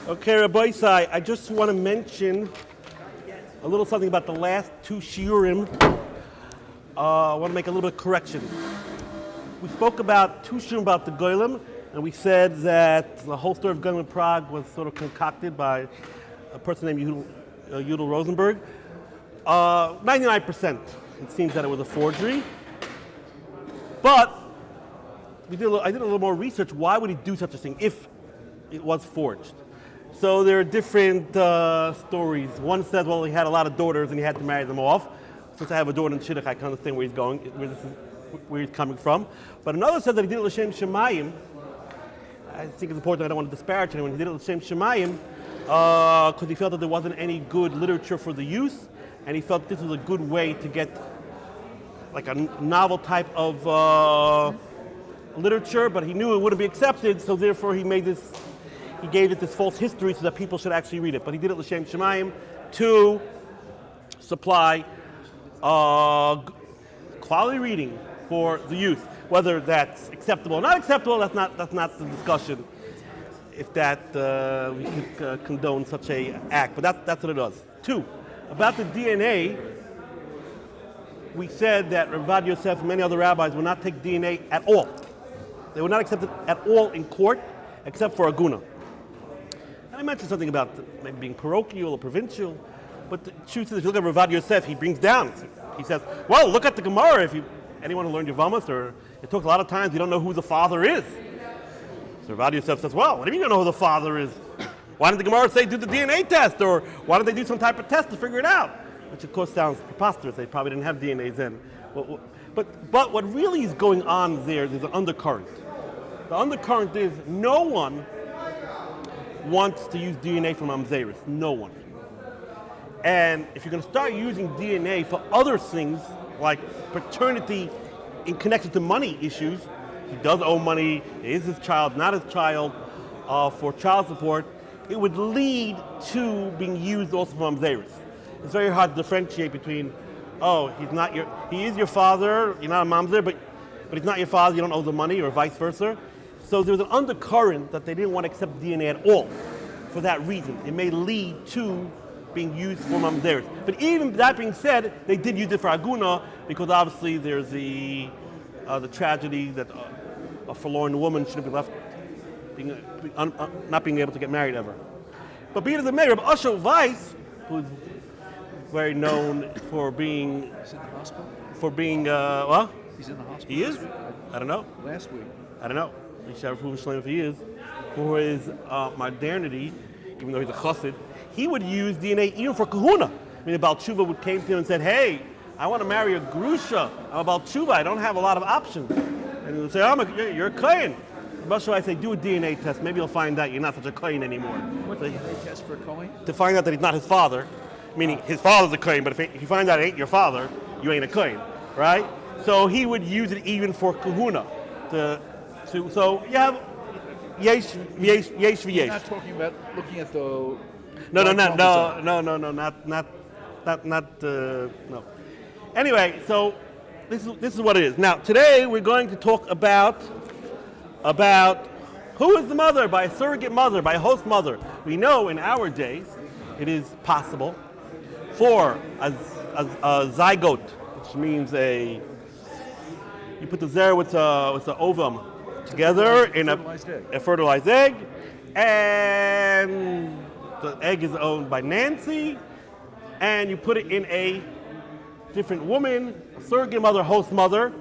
Okay, Rabbi, I just want to mention a little something about the last two shiurim. I want to make a little bit of correction. We spoke about two shiurim about the golem, and we said that the whole story of golem in Prague was sort of concocted by a person named Yudel Rosenberg. 99%, it seems that it was a forgery. But I did a little more research. Why would he do such a thing if it was forged? So there are different stories. One says, well, he had a lot of daughters and he had to marry them off. Since I have a daughter in Shidduch, I can understand where he's going, where he's coming from. But another says that he did it l'shem shemayim. I think it's important. I don't want to disparage anyone. He did it l'shem shemayim because he felt that there wasn't any good literature for the use, and he felt this was a good way to get like a novel type of literature, but he knew it wouldn't be accepted, so therefore he gave it this false history so that people should actually read it. But he did it l'shem shemayim to supply quality reading for the youth. Whether that's acceptable or not acceptable, that's not the discussion. If that we could condone such a act, but that's what it does. Two, about the DNA, we said that Rabbi Yosef and many other rabbis would not take DNA at all. They would not accept it at all in court, except for aguna. And I mentioned something about maybe being parochial or provincial, but the truth is, if you look at Rabbi Yosef, he brings down. He says, well, look at the Gemara. If anyone who learned Yevamos, or it talks a lot of times, you don't know who the father is. So Rabbi Yosef says, well, what do you mean you don't know who the father is? Why didn't the Gemara say do the DNA test, or why didn't they do some type of test to figure it out? Which of course sounds preposterous. They probably didn't have DNA then. But what really is going on there's an undercurrent. The undercurrent is no one wants to use DNA from Mamzeris. No one. And if you're going to start using DNA for other things, like paternity in connection to money issues, he does owe money, is his child, not his child, for child support, it would lead to being used also for Mamzeris. It's very hard to differentiate between, he is your father, you're not a Mamzer, but he's not your father, you don't owe the money, or vice versa. So there's an undercurrent that they didn't want to accept DNA at all for that reason. It may lead to being used for Mamzeris. But even that being said, they did use it for Aguna because obviously there's the tragedy that a forlorn woman should have been left not being able to get married ever. But be it as it may, Rabbi Usher Weiss, who's very known for being... He's in the hospital? For being, well? He's in the hospital. He is? I don't know. Last week. I don't know. If he is, for his modernity, even though he's a chassid, he would use DNA even for kahuna. I mean, a Baal Tshuva came to him and said, hey, I want to marry a grusha. I'm a Baal Tshuva. I don't have a lot of options. And he would say, you're a kohen. But I say, do a DNA test. Maybe you'll find out you're not such a kohen anymore. What DNA test for a kohen? To find out that he's not his father, meaning his father's a kohen, but if you find out it ain't your father, you ain't a kohen, right? So he would use it even for kahuna. So you have yesh. You're not talking about looking at the... No. Anyway, so this is what it is. Now, today we're going to talk about who is the mother, by a surrogate mother, by a host mother. We know in our days it is possible for a zygote, which means you put the zera with the ovum together in a fertilized egg, and the egg is owned by Nancy, and you put it in a different woman, a surrogate mother, host mother,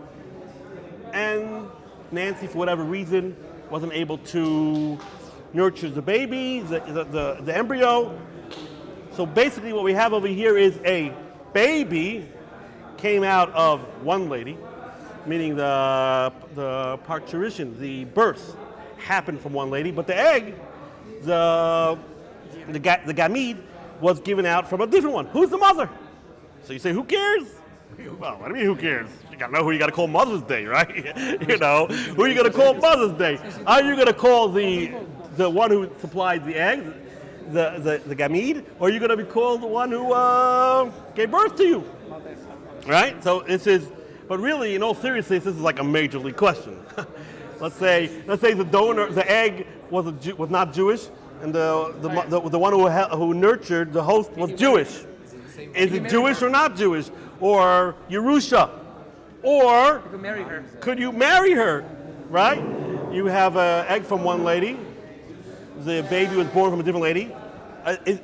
and Nancy, for whatever reason, wasn't able to nurture the baby, the embryo. So basically what we have over here is a baby came out of one lady, meaning the parturition, the birth, happened from one lady, but the egg, the gamete, was given out from a different one. Who's the mother? So you say, who cares? Well, what do you mean, who cares? You gotta know who you gotta call Mother's Day, right? You know, who you gonna call Mother's Day? Are you gonna call the one who supplied the egg, the gamete, or are you gonna be called the one who gave birth to you? Right? So this is, but really, in all seriousness, this is like a majorly question. Let's say the donor, the egg was not Jewish, and the one who nurtured the host was Jewish. Is it Jewish or not Jewish? Or Yerusha? Or could you marry her? Right? You have an egg from one lady. The baby was born from a different lady.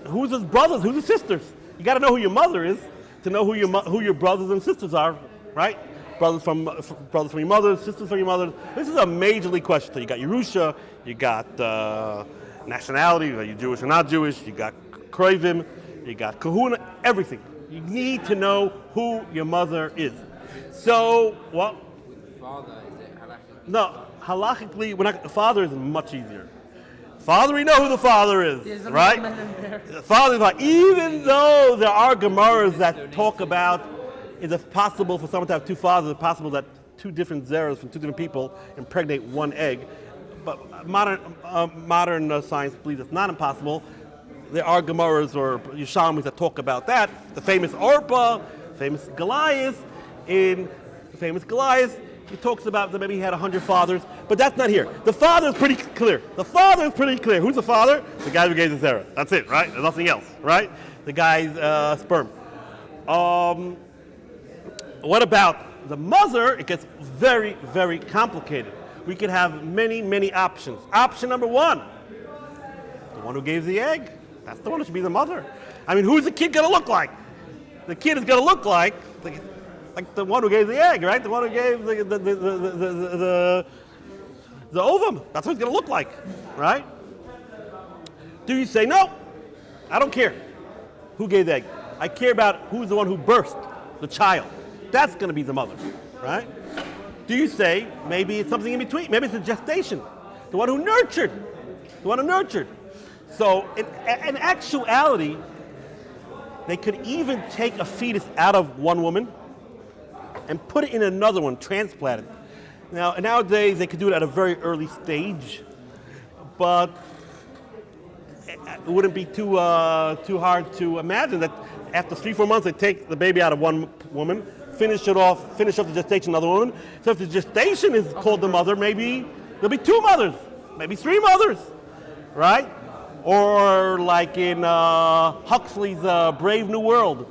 Who's his brothers? Who's his sisters? You got to know who your mother is to know who your brothers and sisters are, right? Brothers from your mother, sisters from your mother. This is a majorly question. So you got Yerusha, you got nationality, are you Jewish or not Jewish? You got Kroivim, you got Kahuna, everything. You need to know who your mother is. So what? With father, is it halachically? No, halachically, the father is much easier. Father, we know who the father is, right? The father is like, even though there are Gemaras that talk about, is it possible for someone to have two fathers? Is it possible that two different zeros from two different people impregnate one egg? But modern science believes it's not impossible. There are Gemaras or Yeshamis that talk about that. The famous Orpah, famous Goliath. In the famous Goliath, he talks about that maybe he had 100 fathers, but that's not here. The father is pretty clear. The father is pretty clear. Who's the father? The guy who gave the Sarah. That's it, right? There's nothing else, right? The guy's sperm. What about the mother? It gets very, very complicated. We could have many, many options. Option number one, the one who gave the egg. That's the one who should be the mother. I mean, who's the kid going to look like? The kid is going to look like the one who gave the egg, right? The one who gave the ovum. That's what it's going to look like, right? Do you say, no, I don't care who gave the egg. I care about who's the one who birthed the child. That's going to be the mother, right? Do you say, maybe it's something in between? Maybe it's a gestation. The one who nurtured. The one who nurtured. So in actuality, they could even take a fetus out of one woman and put it in another one, transplant it. Now, nowadays, they could do it at a very early stage, but it wouldn't be too hard to imagine that after 3-4 months, they take the baby out of one woman, finish up the gestation of another woman. So if the gestation is called the mother, maybe there'll be 2 mothers, maybe 3 mothers, right? Or like in Huxley's Brave New World.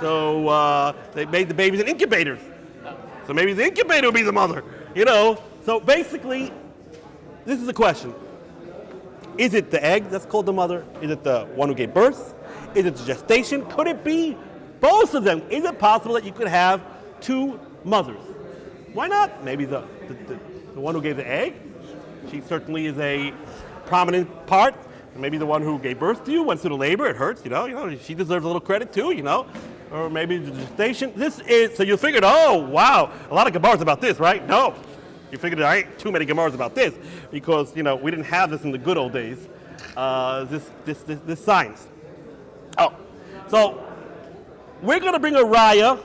So they made the babies in incubators. So maybe the incubator will be the mother, you know. So basically, this is the question. Is it the egg that's called the mother? Is it the one who gave birth? Is it the gestation? Could it be both of them? Is it possible that you could have 2 mothers? Why not? Maybe the one who gave the egg. She certainly is a prominent part. Maybe the one who gave birth to you went through the labor. It hurts, you know. She deserves a little credit too, you know. Or maybe the gestation. So you figured, oh wow, a lot of Gemaras about this, right? No, you figured there ain't too many Gemaras about this because we didn't have this in the good old days. This science. Oh, so we're going to bring a raya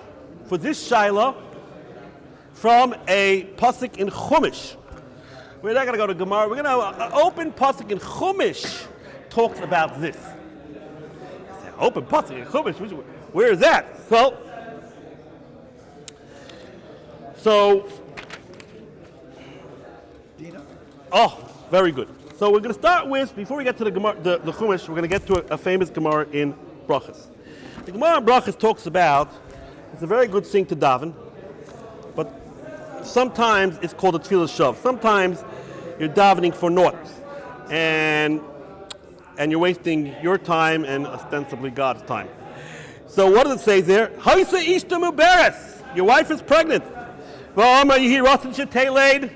for this shaila from a pasuk in Chumash. We're not going to go to Gemara. We're going to open pasuk in Chumash talks about this. Open pasuk in Chumash. Where is that? So. Oh, very good. So we're going to start with, before we get to the Gemara, the Chumash, we're going to get to a famous Gemara in Brachas. The Gemara in Brachas talks about, it's a very good thing to daven, but sometimes it's called a tefillah shav. Sometimes you're davening for naught, and you're wasting your time and ostensibly God's time. So what does it say there? Haisa ishta muberes. Your wife is pregnant. Well, you hear Rosh Hashanah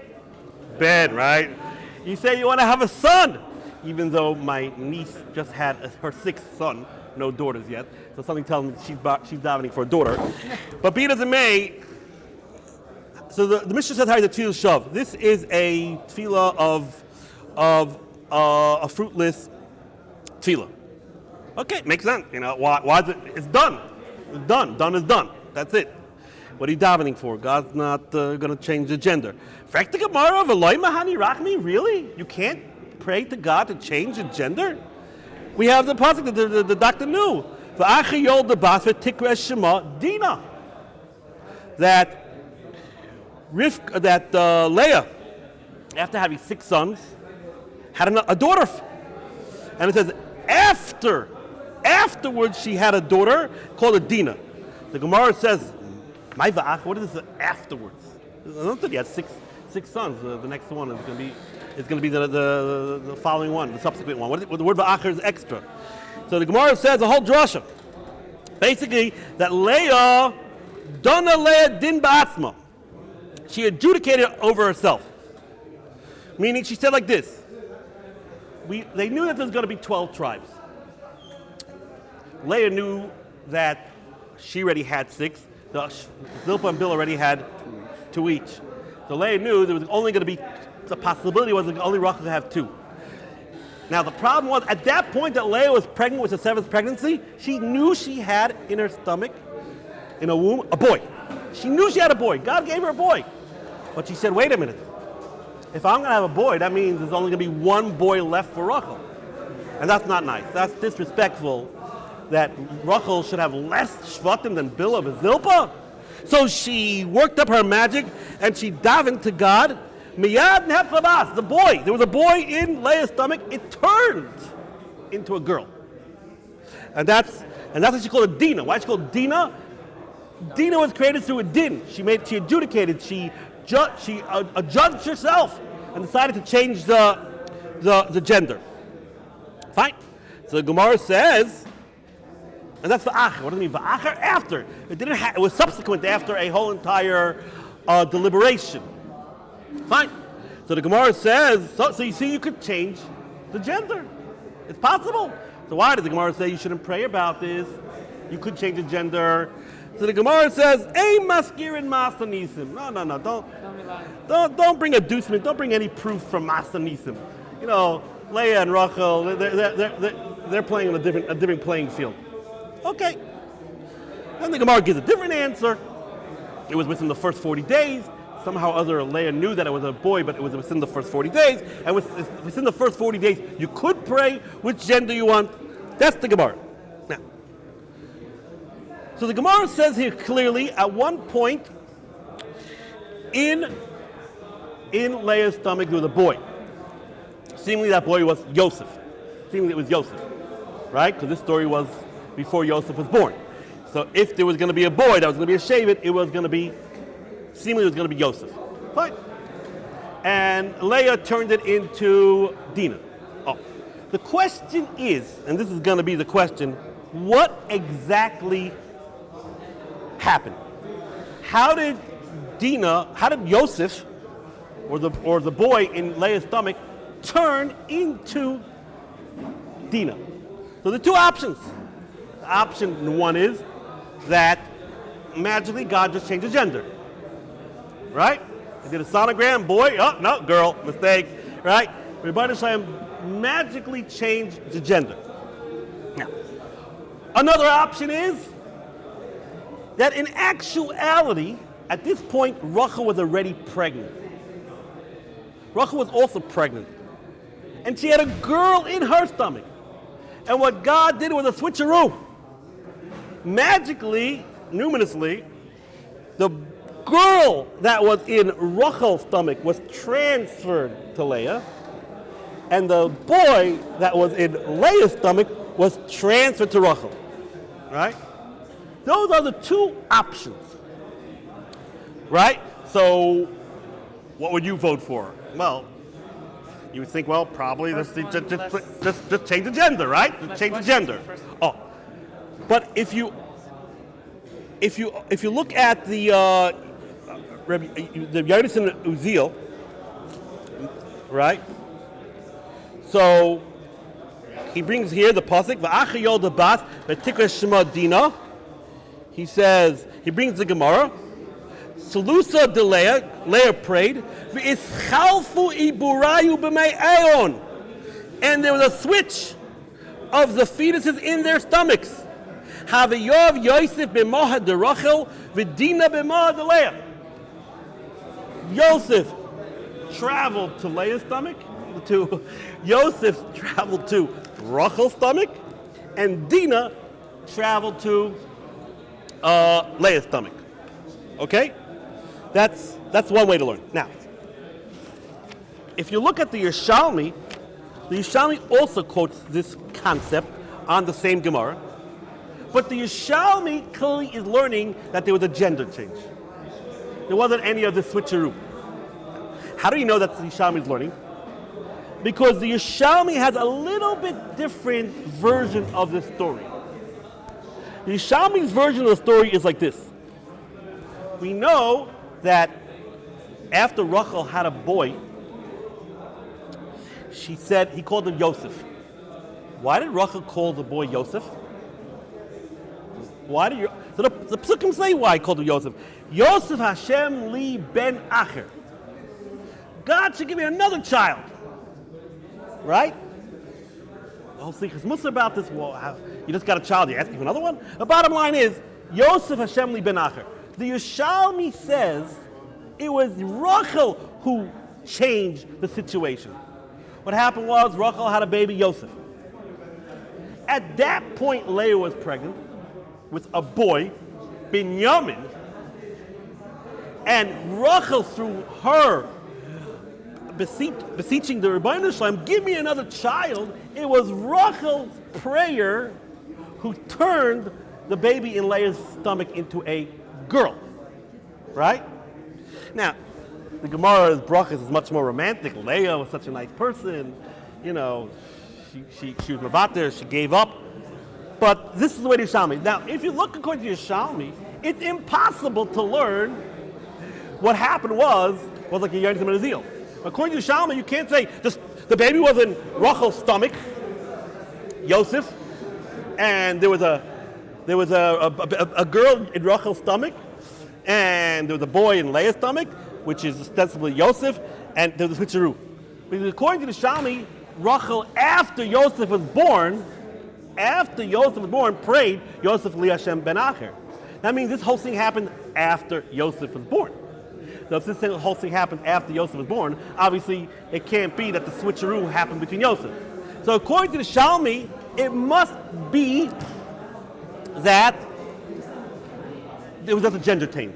bed, right? You say you want to have a son, even though my niece just had her 6th son, no daughters yet. So something tells me she's davening for a daughter. But be it as it may, so the Mishnah says how the tefillah shav. This is a tefillah of a fruitless tefillah. Okay, makes sense. Why is it? It's done. It's done. Done is done. That's it. What are you davening for? God's not going to change the gender. Really? You can't pray to God to change the gender? We have the pasuk that the doctor knew. That Leah, after having 6 sons, had a daughter. And it says afterwards she had a daughter called a Dinah. The Gemara says, "My va'ach." What is this afterwards? I don't think he had six sons. The next one is going to be the following one, the subsequent one. The word va'ach is extra. So the Gemara says a whole drasha, basically that Leah, Donna Leah din ba'atzma. She adjudicated over herself. Meaning she said like this. They knew that there's going to be 12 tribes. Leah knew that she already had 6. Zilpah and Bill already had 2 each. So Leah knew there was only going to be, the possibility was that only Rachel could have 2. Now the problem was, at that point that Leah was pregnant with the 7th pregnancy, she knew she had in her stomach, in her womb, a boy. She knew she had a boy. God gave her a boy. But she said, wait a minute. If I'm going to have a boy, that means there's only going to be 1 boy left for Rachel. And that's not nice. That's disrespectful that Rachel should have less shvatim than Bilhah and Zilpah. So she worked up her magic and she davened to God. Miyad nehepchabas, the boy. There was a boy in Leah's stomach. It turned into a girl. And that's what she called a Dinah. Why is she called Dinah? Dinah was created through a din. She adjudicated. She judged herself and decided to change the gender. Fine. So the Gemara says, and that's va'acher. What does it mean? Va'acher after. It was subsequent after a whole entire deliberation. Fine. So the Gemara says, so you see, you could change the gender. It's possible. So why did the Gemara say you shouldn't pray about this? You could change the gender. So the Gemara says, "Ein maskirin masa nisim." No. Don't bring a inducement. Don't bring any proof from masa nisim. You know, Leah and Rachel, they're playing on a different playing field. Okay. Then the Gemara gives a different answer. It was within the first 40 days. Somehow or other, Leah knew that it was a boy, but it was within the first 40 days. And within the first 40 days, you could pray which gender you want. That's the Gemara. Now, so the Gemara says here clearly, at one point, in Leah's stomach, there was a boy. Seemingly that boy was Yosef. Seemingly it was Yosef, right? Because this story was before Yosef was born. So if there was going to be a boy that was going to be a Shevet, seemingly it was going to be Yosef. Fine. And Leah turned it into Dinah. Oh. The question is, and this is going to be the question, what exactly happened? How did Yosef, or the boy in Leah's stomach, turn into Dinah? So there are 2 options. Option 1 is that magically God just changed the gender. Right? He did a sonogram, boy, oh, no, girl, mistake, right? Rabbi Shalom magically changed the gender. Now, another option is that in actuality, at this point, Rachel was already pregnant. Rachel was also pregnant. And she had a girl in her stomach. And what God did was a switcheroo. Magically, numinously, the girl that was in Rachel's stomach was transferred to Leah, and the boy that was in Leah's stomach was transferred to Rachel. Right? Those are the 2 options. Right? So, what would you vote for? Well, you would think, well, probably just change the gender, right? Just change the gender. Oh, but if you look at the Yonatan Uziel, right? So he brings here the pasuk v'achayol debat v'tikra shema Dinah. He says, he brings the Gemara. Salusa de Leah prayed, v'ischalfu iburayu b'mei ayon, and there was a switch of the fetuses in their stomachs. Havayov Yosef b'moha de Rachel v'Dina b'moha de Leah. Yosef traveled to Leah's stomach, Yosef traveled to Rachel's stomach, and Dinah traveled to Leah's stomach. Okay? That's one way to learn. Now, if you look at the Yerushalmi, The Yerushalmi also quotes this concept on the same Gemara, but the Yerushalmi clearly is learning that there was a gender change. There wasn't any of the switcheroo. How do you know that the Yerushalmi is learning? Because the Yerushalmi has a little bit different version of the story. The Yerushalmi's version of the story is like this. We know that after Rachel had a boy, she said, he called him Yosef. Why did Rachel call the boy Yosef? Why did you? So the Psukim say why he called him Yosef. Yosef Hashem li ben acher. God should give me another child. Right? The whole Sichas Musa about this. Well, you just got a child, you're asking for another one? The bottom line is, Yosef Hashem li ben acher. The Yerushalmi says it was Rachel who changed the situation. What happened was Rachel had a baby, Yosef. At that point, Leah was pregnant with a boy, Binyamin, and Rachel, through her beseeching the Rebbeinu Shalom, give me another child, it was Rachel's prayer who turned the baby in Leah's stomach into a girl. Right? Now, the Gemara's brachas is much more romantic. Leah was such a nice person, you know, she was mavater, she gave up. But this is the way to Yerushalmi. Now, if you look according to Yerushalmi, it's impossible to learn what happened was like a Yonah and a Zeal. According to Yerushalmi, you can't say just the baby was in Rachel's stomach, Yosef, and there was a girl in Rachel's stomach, and there was a boy in Leah's stomach, which is ostensibly Yosef, and there was a switcheroo. Because according to the Yerushalmi, Rachel, after Yosef was born, prayed, Yosef li Hashem ben acher. That means this whole thing happened after Yosef was born. So if this whole thing happened after Yosef was born, obviously it can't be that the switcheroo happened between Yosef. So according to the Yerushalmi, it must be that there was just a gender change.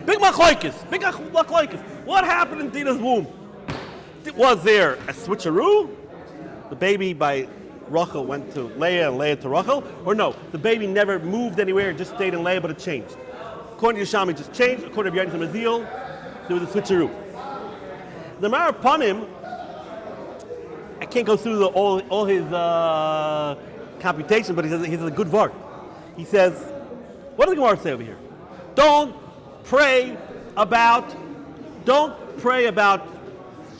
Big machlokes. What happened in Dina's womb? Was there a switcheroo? The baby by Rachel went to Leah and Leah to Rachel? Or no, the baby never moved anywhere, it just stayed in Leah, but it changed. According to Yerushalmi, it just changed. According to Yonah and Azil, there was a switcheroo. The Gemara Panim, I can't go through all his computation, but he says a good word. He says, what does the Gemara say over here? Don't pray about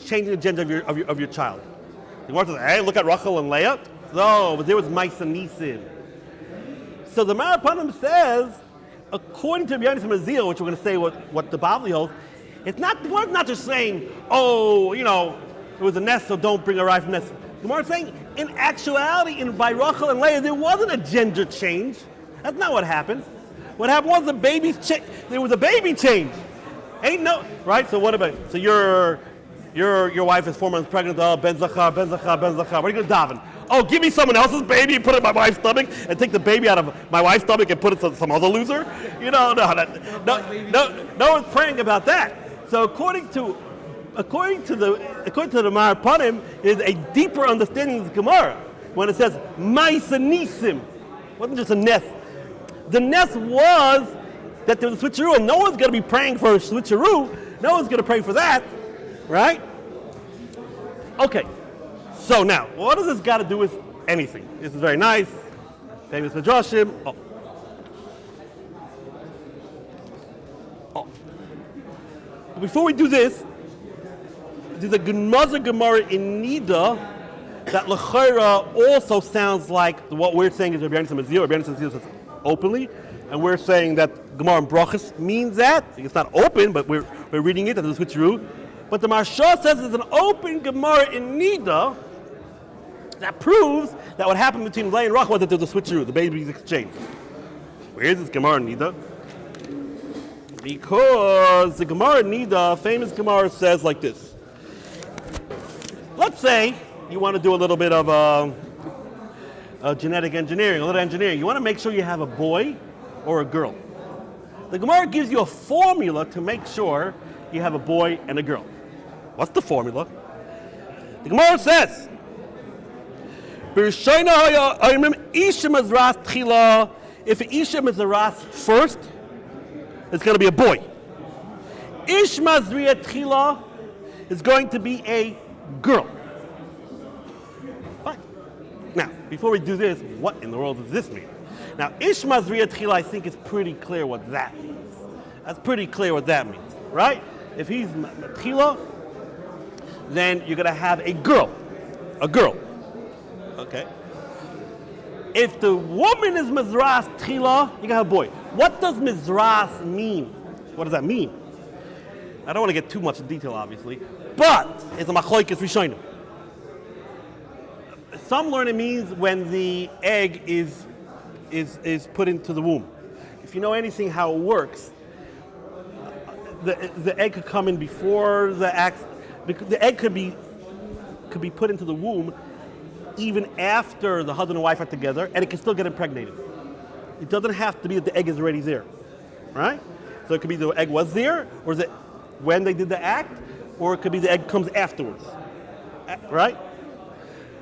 changing the gender of your child. The Gemara says, hey, look at Rachel and Leah. No, but there was Maisa Nisim. So the Gemara Panim says, according to Yonah and Azil, which we're going to say what the Bavli holds, the Gemara's not just saying, oh, you know, it was a nest, so don't bring a rye from nest. The Gemara's saying, in actuality, by Rachel and Leah, there wasn't a gender change. That's not what happened. What happened was there was a baby change. Ain't no, right? So what about, so your wife is 4 months pregnant, oh, Ben Zachar. What are you going to daven? Oh, give me someone else's baby and put it in my wife's stomach and take the baby out of my wife's stomach and put it to some other loser? You know, no one's praying about that. So according to the Gemara Panim, is a deeper understanding of the Gemara when it says Maisa Nisim. It wasn't just a nest. The nest was that there was a switcheroo, and no one's going to be praying for a switcheroo. No one's going to pray for that, right? Okay. So now, what does this got to do with anything? This is very nice. Famous Midrashim. Before we do this, there's a Gemara in Nida that L'chaira also sounds like what we're saying is Rabbi Yonah Mazil. Rabbi Yonah Mazil says openly, and we're saying that Gemara and Brachas means that. It's not open, but we're reading it, that it's switcheroo. But the Maharsha says there's an open Gemara in Nida that proves that what happened between Leah and Rachel was that there was a switcheroo, the babies exchanged. Where is this Gemara in Nida? Because the Gemara in Nida, famous Gemara, says like this. Let's say you want to do a little bit of genetic engineering, a little engineering. You want to make sure you have a boy or a girl. The Gemara gives you a formula to make sure you have a boy and a girl. What's the formula? The Gemara says, If an Isha Mizras first, it's going to be a boy. Ish Mazriya Tchila is going to be a girl. Fine. Now, before we do this, what in the world does this mean? Now, Ish Mazriya Tchila, I think is pretty clear what that means. That's pretty clear what that means, right? If he's Tchila, then you're going to have a girl. A girl. Okay? If the woman is Mizras Tchila, you're going to have a boy. What does Mizras mean? What does that mean? I don't want to get too much in detail, obviously, but it's a machlokes rishonim. Some learn it means when the egg is put into the womb. If you know anything how it works, the egg could come in before the egg could be put into the womb even after the husband and wife are together, and it can still get impregnated. It doesn't have to be that the egg is already there, right? So it could be the egg was there, or is it when they did the act, or it could be the egg comes afterwards, right?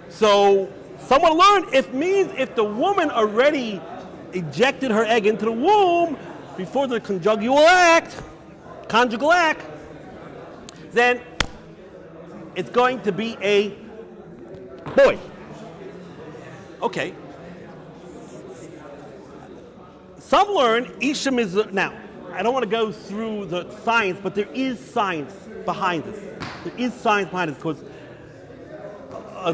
So someone learned it means if the woman already ejected her egg into the womb before the conjugal act, then it's going to be a boy. Okay. Some learn Isham is now. I don't want to go through the science, but there is science behind this. There is science behind this because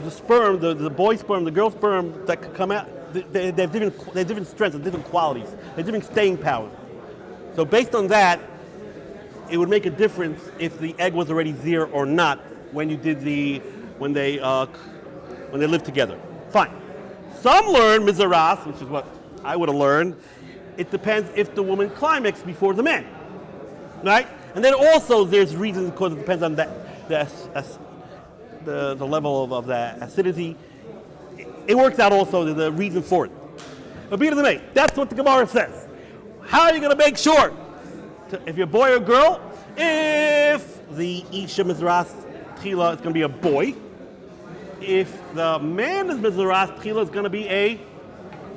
the sperm, the boy sperm, the girl sperm that could come out, they have different strengths and different qualities. They have different staying powers. So based on that, it would make a difference if the egg was already there or not when you did when they lived together. Fine. Some learn mizaras, which is what I would have learned. It depends if the woman climaxed before the man, right? And then also there's reasons because it depends on the level of the acidity. It works out also the reason for it. But be it as it may, that's what the Gemara says. How are you going to make sure if you're a boy or girl? If the Isha Mizras Tchila is going to be a boy, if the man is Mizras Tchila, it's going to be a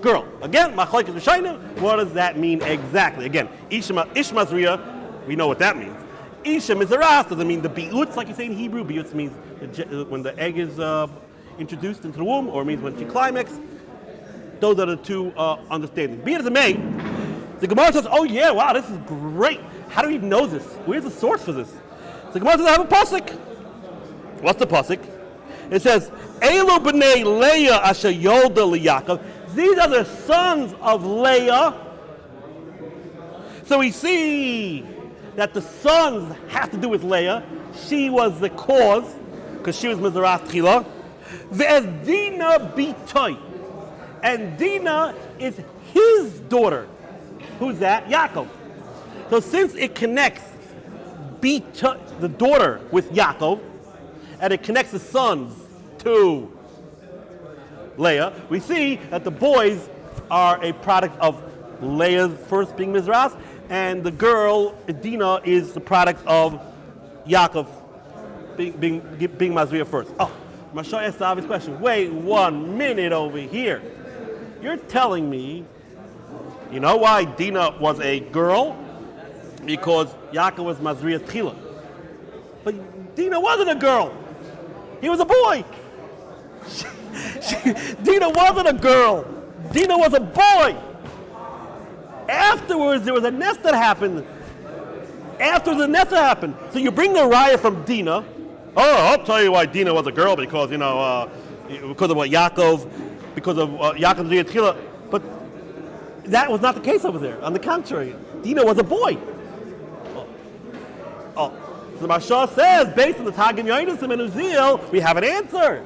girl. Again, machlokes rishonim. What does that mean exactly? Again, Ish Mazriya, we know what that means. Isha Mizras doesn't mean the bi'utz, like you say in Hebrew. Bi'utz means when the egg is introduced into the womb, or it means when she climaxes. Those are the two understandings. Be it as it may, the Gemara says, oh yeah, wow, this is great. How do we know this? Where's the source for this? The Gemara says, I have a pasuk. What's the pasuk? It says, Elu b'nei Leah asher yolda liYaakov. These are the sons of Leah. So we see that the sons have to do with Leah. She was the cause, because she was Mizras Tchila. There's Dina Bitoy. And Dina is his daughter. Who's that? Yaakov. So since it connects Bitoy, the daughter with Yaakov, and it connects the sons to Leah, we see that the boys are a product of Leah's first being Mizras, and the girl, Dina, is the product of Yaakov being Mazriya first. Oh, Masha asked the obvious question. Wait 1 minute over here. You're telling me, you know why Dina was a girl? Because Yaakov was Mazriya Tchila. But Dina wasn't a girl. He was a boy. Dina wasn't a girl. Dina was a boy. Afterwards, there was a nest that happened. So you bring the raya from Dina. Oh, I'll tell you why Dina was a girl because because of what Yaakov's Tchila. But that was not the case over there. On the contrary, Dina was a boy. So the Mashal says, based on the Tagim Yonis and Uziel, we have an answer.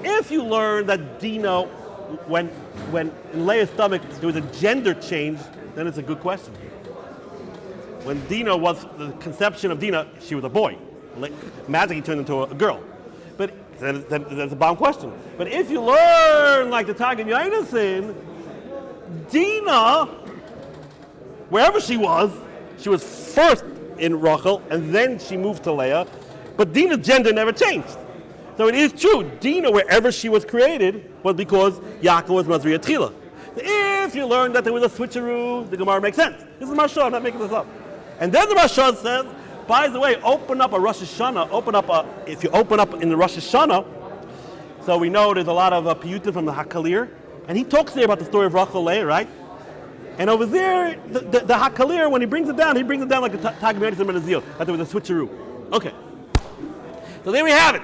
If you learn that Dina, when in Leah's stomach there was a gender change, then it's a good question. When Dina was the conception of Dina, she was a boy. Magically turned into a girl. But then that's a bomb question. But if you learn like the Tagim Yonasin, Dina, wherever she was first in Rachel, and then she moved to Leah. But Dina's gender never changed. So it is true, Dinah, wherever she was created, was because Yaakov was Mazriya Tchila. If you learn that there was a switcheroo, the Gemara makes sense. This is Mashal, I'm not making this up. And then the Mashal says, by the way, open up a Rosh Hashanah, if you open up in the Rosh Hashanah, so we know there's a lot of piyutim from the Hakalir, and he talks there about the story of Rachel Leah, right? And over there, the Hakalir, when he brings it down like the Tagmeris and Menazil, that there was a switcheroo. Okay. So there we have it.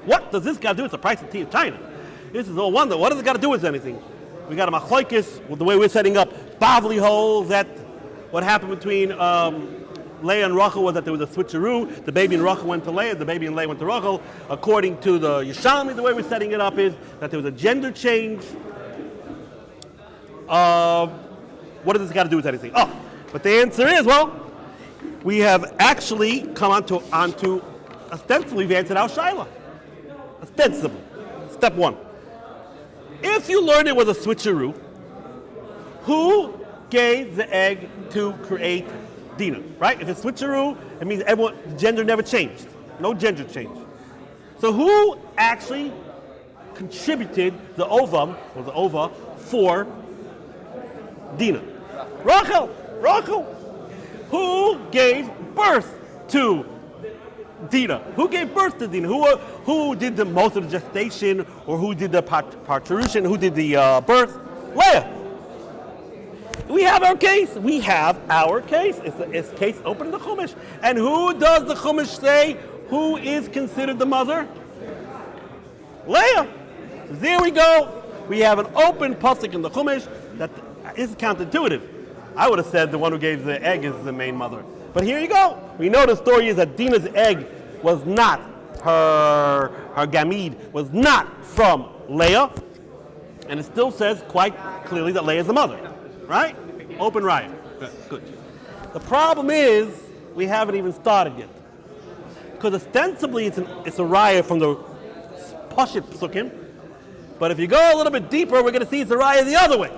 What does this got to do with the price of tea in China? This is all wonder. What does it got to do with anything? We got a machlokes with the way we're setting up. Bavli holds that what happened between Leah and Rachel was that there was a switcheroo. The baby in Rachel went to Leah, the baby in Leah went to Rachel. According to the Yerushalmi, the way we're setting it up is that there was a gender change. What does this got to do with anything? Oh, but the answer is, well, we have actually come onto ostensibly we've answered our shaila. Ostensibly. Step one. If you learned it was a switcheroo, who gave the egg to create Dinah, right? If it's switcheroo, it means gender never changed. No gender change. So who actually contributed the ovum, or the ova, for Dinah? Rachel. Who gave birth to Dinah? Who gave birth to Dinah? Who did the most of the gestation, or who did the parturition? Who did the birth? Leah. We have our case. It's case open in the Chumash. And who does the Chumash say who is considered the mother? Leah. There we go. We have an open pasuk in the Chumash that is counterintuitive. I would have said the one who gave the egg is the main mother. But here you go. We know the story is that Dinah's egg was not, her gamete was not from Leah. And it still says quite clearly that Leah is the mother. Right? Open riot. Good. The problem is we haven't even started yet. Because ostensibly it's a riot from the Pashit Psukim. But if you go a little bit deeper, we're going to see it's a riot the other way.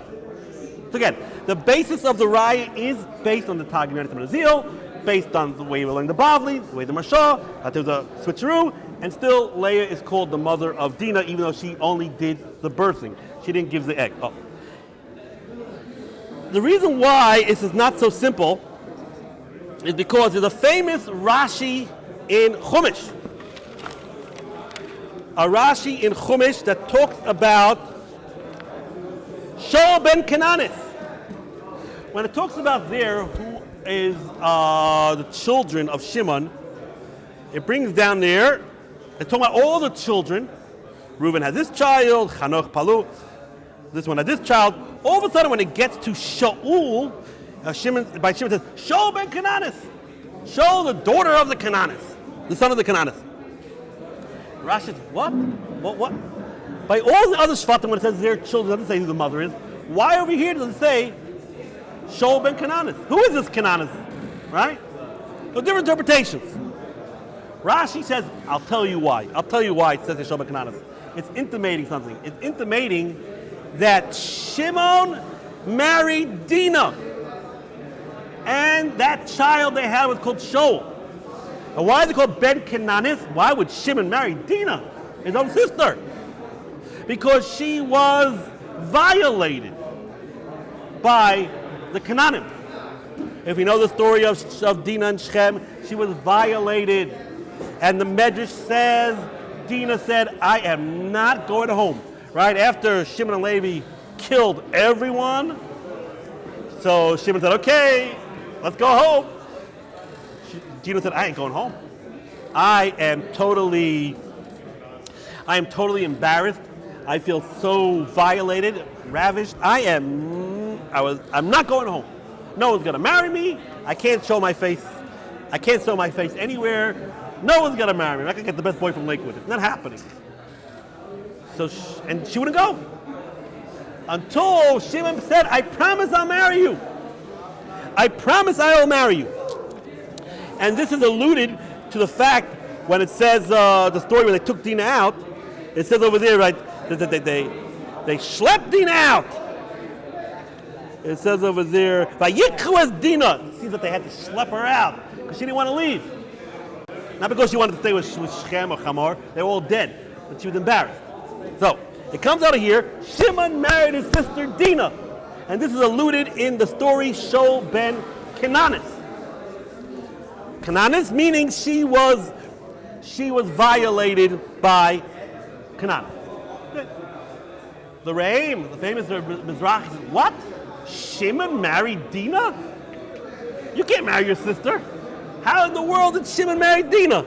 So again, the basis of the riot is based on the Tagmeris and Menazil, based on the way we learn the Bavli, the way the Mashal, that there's a switcheroo, and still Leah is called the mother of Dinah, even though she only did the birthing. She didn't give the egg. Oh. The reason why this is not so simple is because there's a famous Rashi in Chumash. A Rashi in Chumash that talks about Shaul ben Cananis. When it talks about there who is the children of Shimon, it brings down there, it's talking about all the children. Reuben has this child, Chanoch Palu, this one had this child. All of a sudden when it gets to Shaul, Shimon says, Shaul ben Cananis. Shaul, the daughter of the Cananis, the son of the Cananis. Rashi says, what? By all the other Shvatim, when it says their children, it doesn't say who the mother is. Why over here does it say Shaul ben Cananis? Who is this Cananis? Right? So different interpretations. Rashi says, I'll tell you why. It says Shaul ben Cananis. It's intimating something. It's intimating that Shimon married Dinah. And that child they had was called Shaul. And why is it called Ben Cananis? Why would Shimon marry Dinah, his own sister? Because she was violated by the Canaanim. If we know the story of Dinah and Shechem, she was violated. And the Medrash says, Dinah said, I am not going home. Right after Shimon and Levi killed everyone, so Shimon said, okay, let's go home. Dinah said, I ain't going home. I am totally embarrassed. I feel so violated, ravished. I'm not going home. No one's gonna marry me. I can't show my face. I can't show my face anywhere. No one's gonna marry me. I'm not gonna get the best boy from Lakewood. It's not happening. So, and she wouldn't go. Until Shimon said, I promise I'll marry you. I promise I will marry you. And this is alluded to the fact when it says the story when they took Dinah out, it says over there, right, that they schlepped Dinah out. It says over there, Vayikhu es Dinah. It seems that they had to schlep her out because she didn't want to leave. Not because she wanted to stay with Shechem or Hamor. They were all dead, but she was embarrassed. So, it comes out of here, Shimon married his sister Dinah. And this is alluded in the story Shol ben Kenanis. Kenanis meaning she was violated by Kenanis. The Re'im, the famous Mizrahi, says, what? Shimon married Dinah? You can't marry your sister. How in the world did Shimon marry Dinah?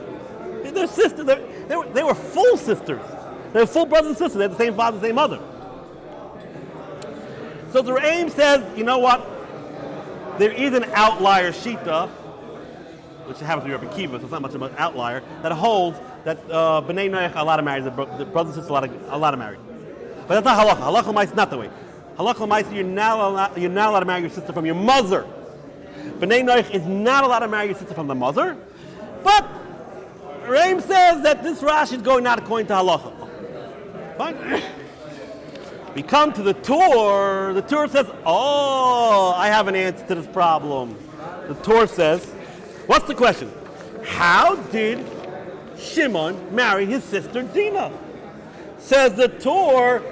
They're sisters. They were full sisters. They were full brothers and sisters. They had the same father, same mother. So the Re'im says, you know what? There is an outlier shita, which happens to be Rabbi Kiva, so it's not much of an outlier, that holds that B'nai Noach are allowed to marry, the brothers and sisters are allowed to marry. But that's not halacha. Halacha l'maisa is not the way. Halacha l'maisa, you're not allowed to marry your sister from your mother. B'nai Noach is not allowed to marry your sister from the mother. But Re'im says that this Rashi is going not according to halacha. Fine. We come to the Torah. The Torah says, oh, I have an answer to this problem. The Torah says, what's the question? How did Shimon marry his sister Dinah? Says the Torah,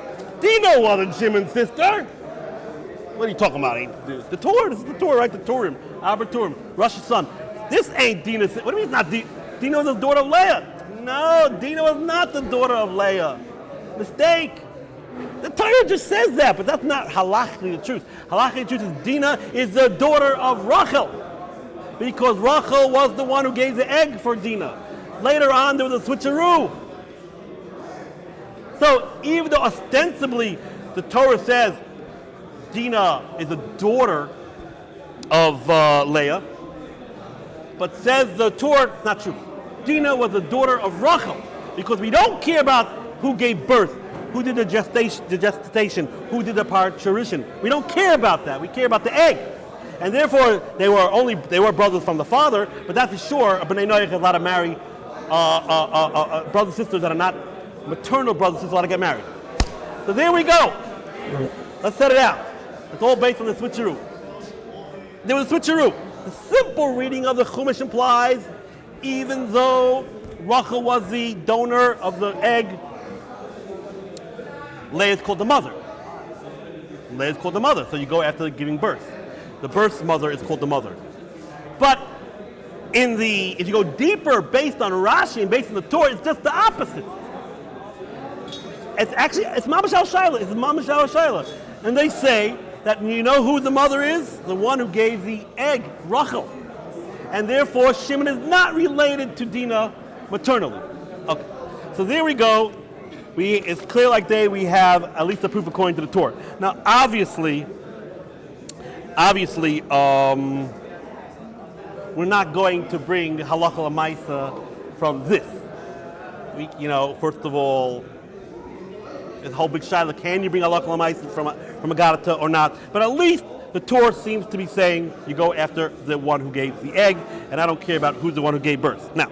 Dinah wasn't Shimon's sister. What are you talking about? The Torah, this is the Torah, right? The Torah, Arbitorium, Rosh Hashanah. This ain't Dinah's. What do you mean it's not Dinah? Dinah was the daughter of Leah. No, Dinah was not the daughter of Leah. Mistake. The Torah just says that, but that's not halachically the truth. Halachically the truth is Dinah is the daughter of Rachel, because Rachel was the one who gave the egg for Dinah. Later on, there was a switcheroo. So even though ostensibly the Torah says Dinah is the daughter of Leah, but says the Torah, it's not true. Dinah was the daughter of Rachel, because we don't care about who gave birth, who did the gestation, who did the parturition. We don't care about that. We care about the egg. And therefore, they were brothers from the father, but that's for sure, a B'nai Noach is allowed to marry brothers and sisters that are not maternal brothers and sisters allowed to get married. So there we go. Let's set it out. It's all based on the switcheroo. There was a switcheroo. The simple reading of the Chumash implies, even though Rachel was the donor of the egg, Leah is called the mother. Leah is called the mother, so you go after giving birth. The birth's mother is called the mother. But if you go deeper based on Rashi and based on the Torah, it's just the opposite. It's Mamash al-Shaila. It's Mamash al-Shaila. And they say that you know who the mother is? The one who gave the egg, Rachel. And therefore, Shimon is not related to Dinah maternally. Okay. So there we go. It's clear like day we have at least a proof according to the Torah. Now, obviously, we're not going to bring halacha l'maisa from this. First of all, it's a whole big shaila. Can you bring halacha l'maisa from a gadata or not? But at least the Torah seems to be saying you go after the one who gave the egg, and I don't care about who's the one who gave birth. Now,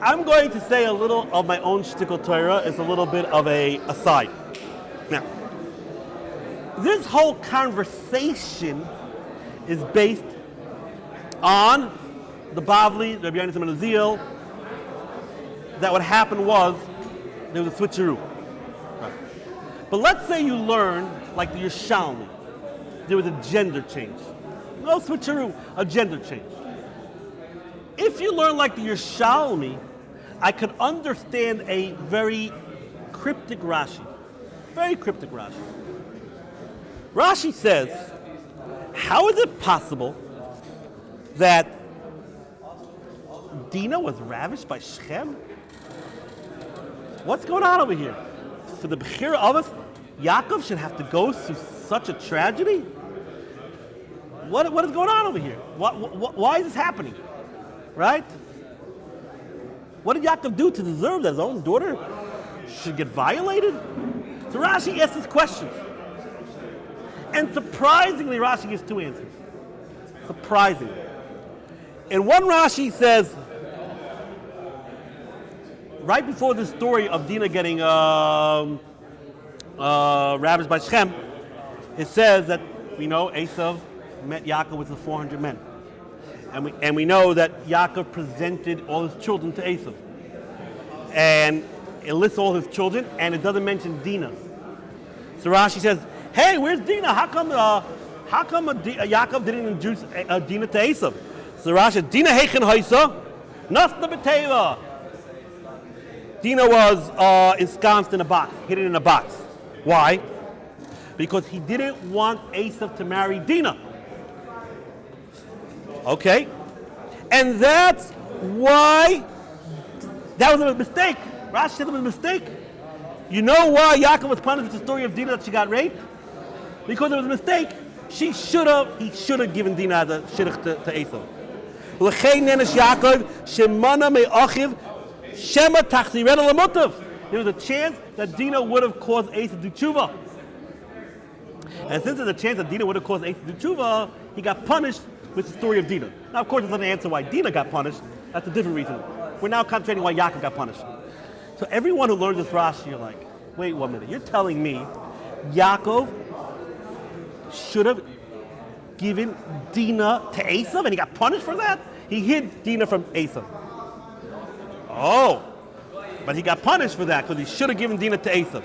I'm going to say a little of my own shtickle Torah. It's a little bit of a aside. Now, this whole conversation is based on the Bavli, Rabbi Yonasan ben Azil, that what happened was there was a switcheroo. Right. But let's say you learn, like the Yerushalmi, there was a gender change. No switcheroo, a gender change. If you learn like the Yerushalmi, I could understand a very cryptic Rashi. Very cryptic Rashi. Rashi says, how is it possible that Dinah was ravished by Shechem? What's going on over here? For the Bechira of us, Yaakov should have to go through such a tragedy? What is going on over here? Why is this happening? Right? What did Yaakov do to deserve that his own daughter should get violated? So Rashi asks this question. And surprisingly, Rashi gives two answers. Surprisingly. And one Rashi says, right before the story of Dinah getting ravished by Shechem, it says that we know Esav met Yaakov with the 400 men. And we know that Yaakov presented all his children to Esau. And it lists all his children, and it doesn't mention Dinah. So Rashi says, hey, where's Dinah? How come Yaakov didn't introduce Dinah to Esau? So Rashi says, Dinah heichen haisa, nasna b'teva. Dinah was ensconced in a box, hidden in a box. Why? Because he didn't want Esau to marry Dinah. Okay? And that's why that was a mistake. Rashi said it was a mistake. You know why Yaakov was punished with the story of Dinah that she got raped? Because it was a mistake. He should have given Dinah as a shidduch to Esau. L'chein nenesh Yaakov shemana me'achiv shema tachzirena lamutav. There was a chance that Dinah would have caused Esau to do tshuva. And since there's a chance that Dinah would have caused Esau to do tshuva, he got punished with the story of Dinah. Now, of course, it doesn't answer why Dinah got punished. That's a different reason. We're now concentrating why Yaakov got punished. So everyone who learns this Rashi, you're like, wait 1 minute. You're telling me Yaakov should have given Dinah to Esau and he got punished for that? He hid Dinah from Esau. Oh, but he got punished for that because he should have given Dinah to Esau.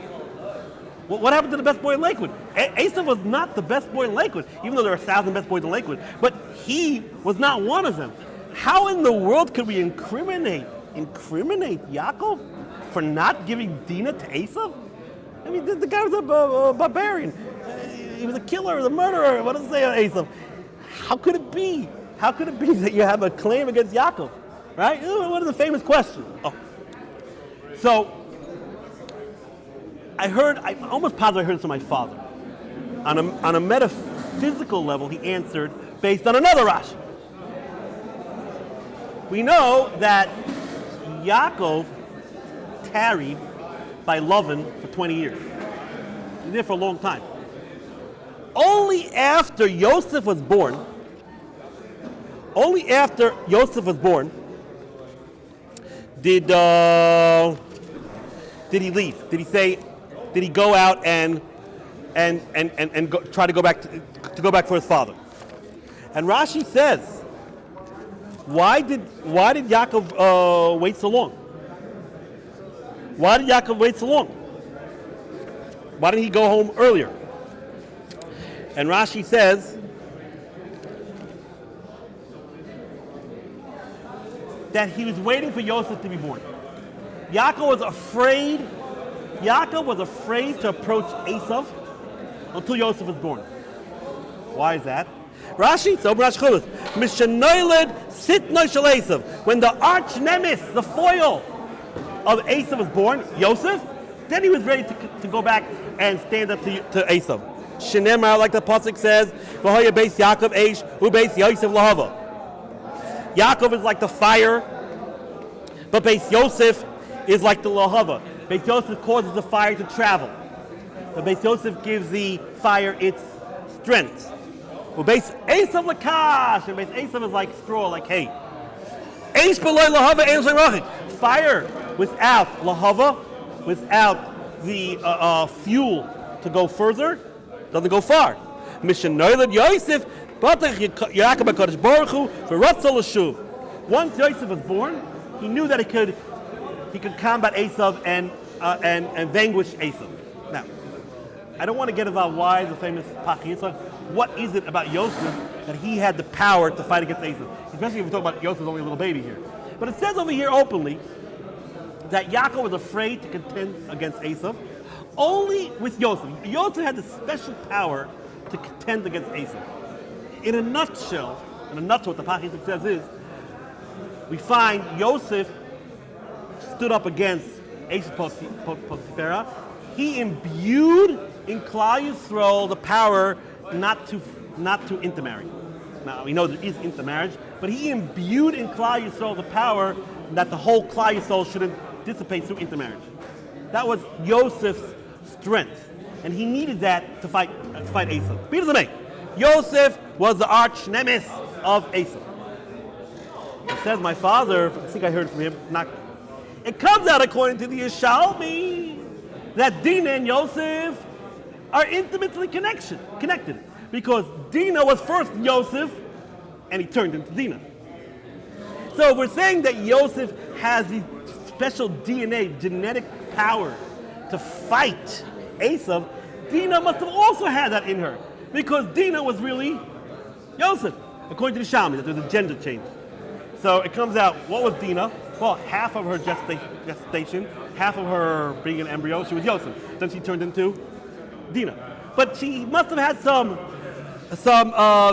What happened to the best boy in Lakewood? Esau was not the best boy in Lakewood, even though there are 1,000 best boys in Lakewood. But he was not one of them. How in the world could we incriminate Yaakov for not giving Dinah to Esau? I mean, the guy was a barbarian. He was a killer, a murderer. What does it say on Esau? How could it be? How could it be that you have a claim against Yaakov? Right? What is the famous question? Oh. So, I almost positive I heard this from my father. On a metaphysical level, he answered based on another Rashi. We know that Yaakov tarried by Lavan for 20 years. He was there for a long time. Only after Yosef was born, did he leave? Did he go out and try to go back for his father? And Rashi says, why did Yaakov wait so long? Why did Yaakov wait so long? Why didn't he go home earlier? And Rashi says that he was waiting for Yosef to be born. Yaakov was afraid to approach Esau until Yosef was born. Why is that? Rashi, so Rashi Chulas, Mishanoiled Sitnoi Shel Esau. When the arch nemesis, the foil of Esau was born, Yosef, then he was ready to go back and stand up to Esau. Shenemar, like the pasuk says, V'hoya beis Yaakov eish, hu beis Yosef lahava. Yaakov is like the fire, but beis Yosef is like the lahava. Beis Yosef causes the fire to travel. But beis Yosef gives the fire its strength. Well, beis Esav lakash, and beis Esav is like straw, like hay. Eish b'loy lahava, eish l'rachik. Fire without lahava, without the fuel to go further, doesn't go far. Mission Noilad Yosef, Batach Yaakov HaKadosh Baruch Hu, V'ratzal L'shuv. Once Yosef was born, he knew that he could combat Esau and vanquish Esau. Now, I don't want to get involved why the famous Pachisa. What is it about Yosef that he had the power to fight against Esau? Especially if we talk about Yosef's only a little baby here. But it says over here openly that Yaakov was afraid to contend against Esau only with Yosef. Yosef had the special power to contend against Esau. In a nutshell, what the Pachisa says is, we find Yosef stood up against Esau Potiphera. He imbued in Klal Yisrael the power not to intermarry. Now we know there is intermarriage, but he imbued in Klal Yisrael the power that the whole Klal Yisrael shouldn't dissipate through intermarriage. That was Yosef's strength, and he needed that to fight Esau. Yosef was the arch nemesis of Esau. It says my father, I think I heard from him, it comes out according to the Yishalmi that Dinah and Yosef are intimately connected. Because Dinah was first Yosef, and he turned into Dinah. So if we're saying that Yosef has the special DNA, genetic power to fight Esav, Dinah must have also had that in her. Because Dinah was really Yosef, according to the Shalmi, that there's a gender change. So it comes out, what was Dinah? Well, half of her gestation, half of her being an embryo, she was Yosef. Then she turned into Dinah. But she must have had some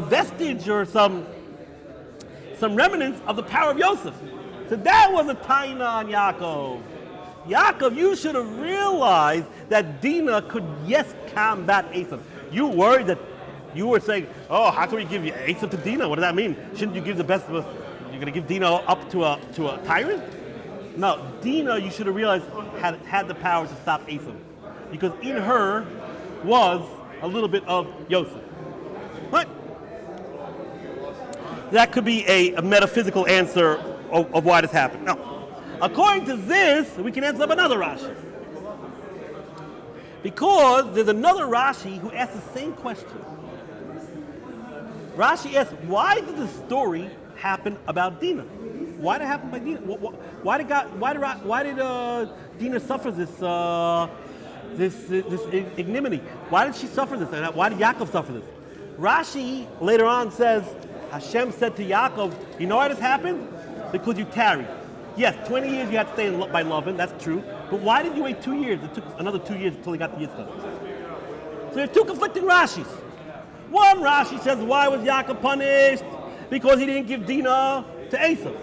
vestige or some remnants of the power of Yosef. So that was a taina on Yaakov. Yaakov, you should have realized that Dinah could, yes, combat Esav. You worried that you were saying, oh, how can we give Esav to Dinah? What does that mean? Shouldn't you give the best of us? You're going to give Dinah up to a tyrant? No, Dinah, you should have realized, had the power to stop Esav. Because in her was a little bit of Yosef. Right? That could be a metaphysical answer of why this happened. Now, according to this, we can answer up another Rashi. Because there's another Rashi who asks the same question. Rashi asks, why did the story happen about Dinah? Why did it happen by Dinah? Why did Dinah suffer this ignominy? Why did she suffer this? And why did Yaakov suffer this? Rashi later on says, Hashem said to Yaakov, you know why this happened? Because you tarried. Yes, 20 years you had to stay by Lavan, that's true. But why did you wait 2 years? It took another 2 years until he got to Yitzchak. So there's two conflicting Rashis. One Rashi says, why was Yaakov punished? Because he didn't give Dinah to Esav.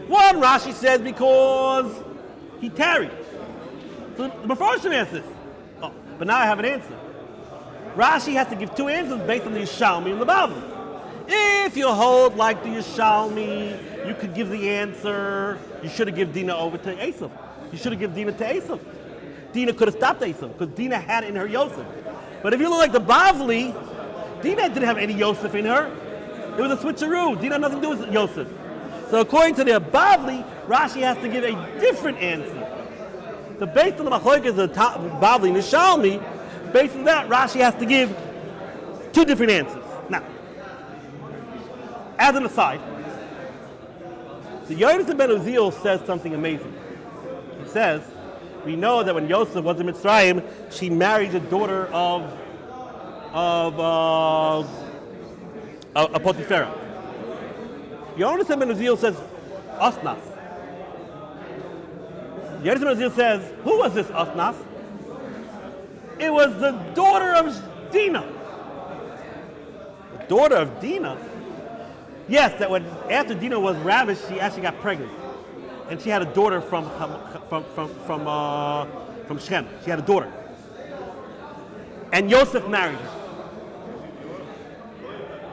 One Rashi says, because he tarried. So the proficient answers. Oh, but now I have an answer. Rashi has to give two answers based on the Yishalmi and the Bavli. If you hold like the Yishalmi, you could give the answer, you should have given Dinah over to Esav. You should have given Dinah to Esav. Dinah could have stopped Esav, because Dinah had it in her Yosef. But if you look like the Bavli, Dinah didn't have any Yosef in her. It was a switcheroo. Dinah had nothing to do with Yosef. So according to the Bavli, Rashi has to give a different answer. So based on the Machlokes of the Bavli and the Yishalmi, based on that, Rashi has to give two different answers. Now, as an aside, the Yonasan ben Uziel says something amazing. He says, we know that when Yosef was in Mitzrayim, she married the daughter of Potiphera. Yonasan ben Uziel says, Asnas. Yonasan ben Uziel says, who was this Asnas? It was the daughter of Dinah. The daughter of Dinah? Yes, that when after Dinah was ravished, she actually got pregnant, and she had a daughter from Shem. She had a daughter, and Yosef married her.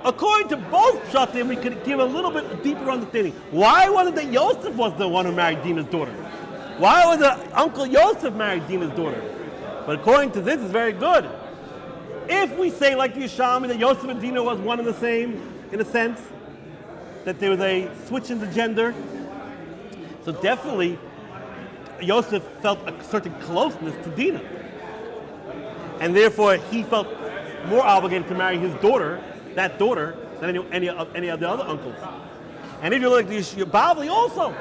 According to both pshatim, we could give a little bit deeper understanding. Why was it that Yosef was the one who married Dinah's daughter? Why was it Uncle Yosef married Dinah's daughter? But according to this, it's very good. If we say like the Yishalmi that Yosef and Dinah was one and the same, in a sense, that there was a switch in the gender, so definitely Yosef felt a certain closeness to Dinah. And therefore he felt more obligated to marry his daughter, that daughter, than any of the other uncles. And if you look at the Bavli also,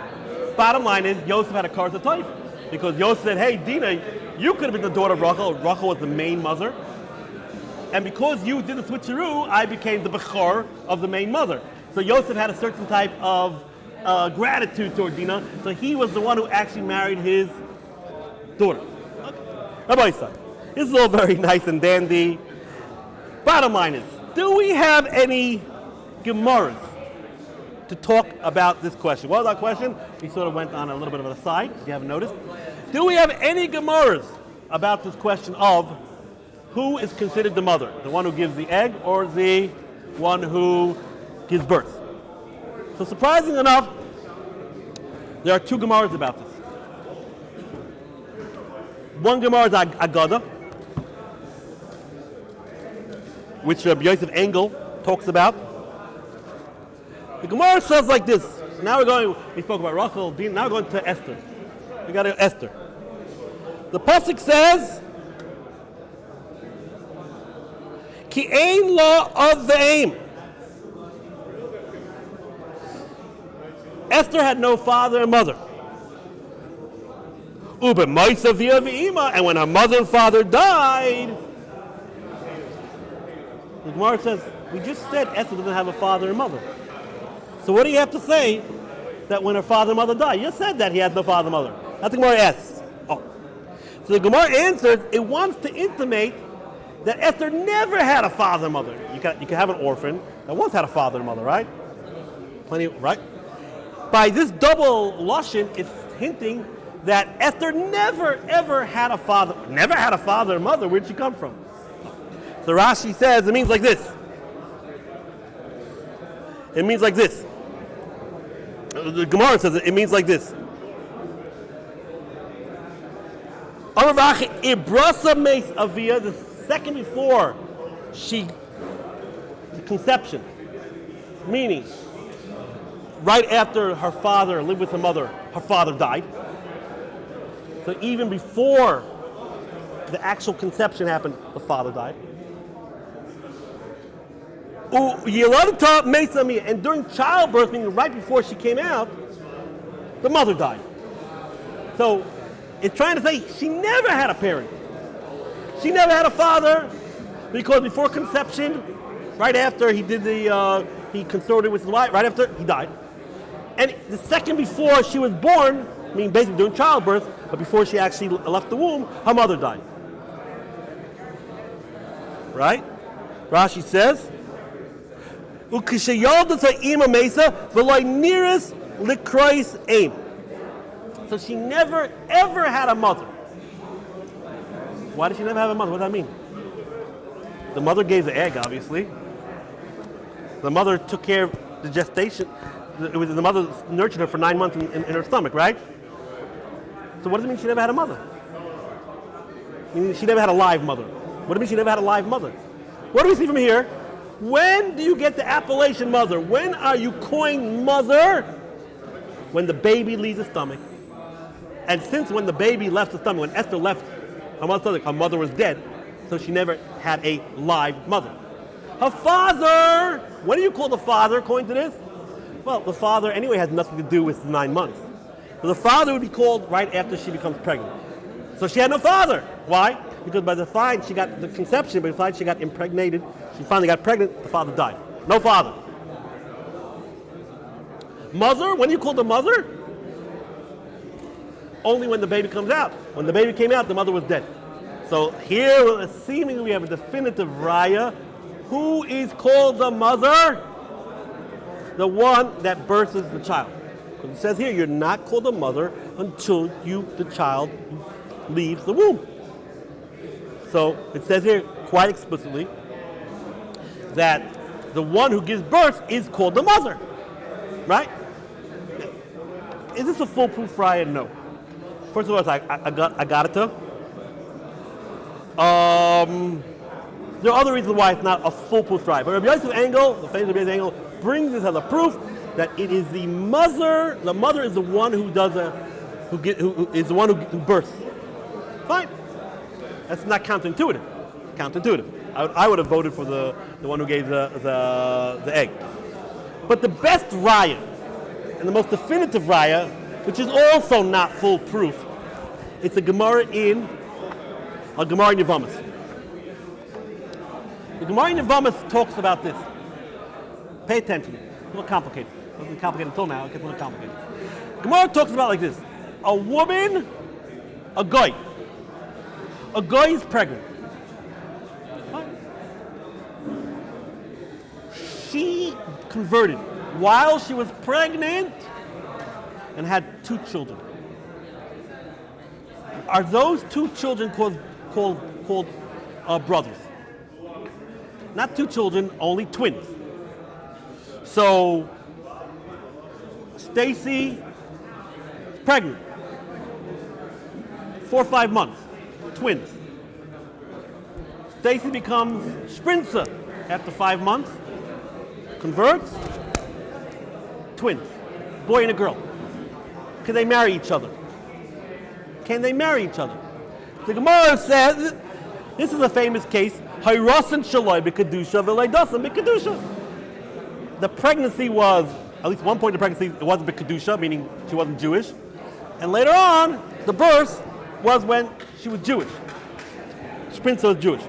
bottom line is Yosef had a card to type. Because Yosef said, hey, Dinah, you could have been the daughter of Rachel. Rachel was the main mother. And because you did the switcheroo, I became the Bechor of the main mother. So Yosef had a certain type of gratitude toward Dinah. So he was the one who actually married his daughter. Okay. Rabbi son, this is all very nice and dandy. Bottom line is, do we have any Gemaras to talk about this question? What was our question? We sort of went on a little bit of an aside, if you haven't noticed. Do we have any Gemaras about this question of who is considered the mother? The one who gives the egg or the one who gives birth? So surprisingly enough, there are two Gemaras about this. One Gemara is Agada, which Rabbi Yosef Engel talks about. The Gemara says like this. Now we spoke about Rachel, Dinah, now we're going to Esther. We got to Esther. The pasuk says, Ki ein law of the aim. Esther had no father and mother. Ube Maisa via v'ima, and when her mother and father died, the Gemara says, we just said Esther doesn't have a father and mother. So what do you have to say that when her father and mother died? You said that he had no father and mother. That's the Gemara asks. Oh. So the Gemara answers, it wants to intimate that Esther never had a father and mother. You can have an orphan that once had a father and mother, right? Plenty, right? By this double lashon, it's hinting that Esther never ever had a father and mother. Where'd she come from? So Rashi says it means like this. It means like this. The Gemara says it means like this. Ibrasa meis avia, the second before the conception, meaning right after her father lived with her mother, her father died. So even before the actual conception happened, the father died. And during childbirth, meaning right before she came out, the mother died. So it's trying to say she never had a parent. She never had a father because before conception, right after he did he consorted with his wife, right after he died. And the second before she was born, I mean basically during childbirth, but before she actually left the womb, her mother died. Right? Rashi says, so she never ever had a mother. Why did she never have a mother? What does that mean? The mother gave the egg, obviously. The mother took care of the gestation. The mother nurtured her for 9 months in her stomach, right? So what does it mean she never had a mother? I mean, she never had a live mother. What do you mean she never had a live mother? What do we see from here? When do you get the appellation mother? When are you coined mother? When the baby leaves the stomach. And since when the baby left the stomach, when Esther left her mother's stomach, her mother was dead, so she never had a live mother. Her father, what do you call the father according to this? Well, the father anyway has nothing to do with 9 months. So the father would be called right after she becomes pregnant. So she had no father. Why? Because by the time she got the conception, by the time she got impregnated, she finally got pregnant, the father died. No father. Mother, when do you call the mother? Only when the baby comes out. When the baby came out, the mother was dead. So here, seemingly we have a definitive raya. Who is called the mother? The one that births the child. Because it says here, you're not called a mother until the child leaves the womb. So it says here quite explicitly that the one who gives birth is called the mother. Right? Is this a foolproof raya? No. First of all, I got it to. There are other reasons why it's not a foolproof raya. But Rabbi Yosef's angle, the famous Rabbi Yosef's angle, brings this as a proof that it is the mother. The mother is the one who who is the one who births. Fine. That's not counterintuitive. Counterintuitive. I would have voted for the one who gave the egg. But the best raya and the most definitive raya, which is also not foolproof, it's a Gemara in Yevamos. The Gemara in Yevamos talks about this. Pay attention. It's a little complicated. It wasn't complicated until now. It gets a little complicated. Gemara talks about like this. A woman, a guy. A guy is pregnant. What? She converted while she was pregnant and had 2 children. Are those 2 children called brothers? Not 2 children, only twins. So Stacy is pregnant, 4 or 5 months, twins. Stacy becomes sprinter after 5 months, converts, twins, boy and a girl. Can they marry each other? Can they marry each other? The Gemara says, this is a famous case. Hayrasan shaloi b'kedusha v'leidasan b'kedusha. The pregnancy was, at least one point in the pregnancy, it wasn't b'kedusha, meaning she wasn't Jewish. And later on, the birth was when she was Jewish. Shprinza was Jewish.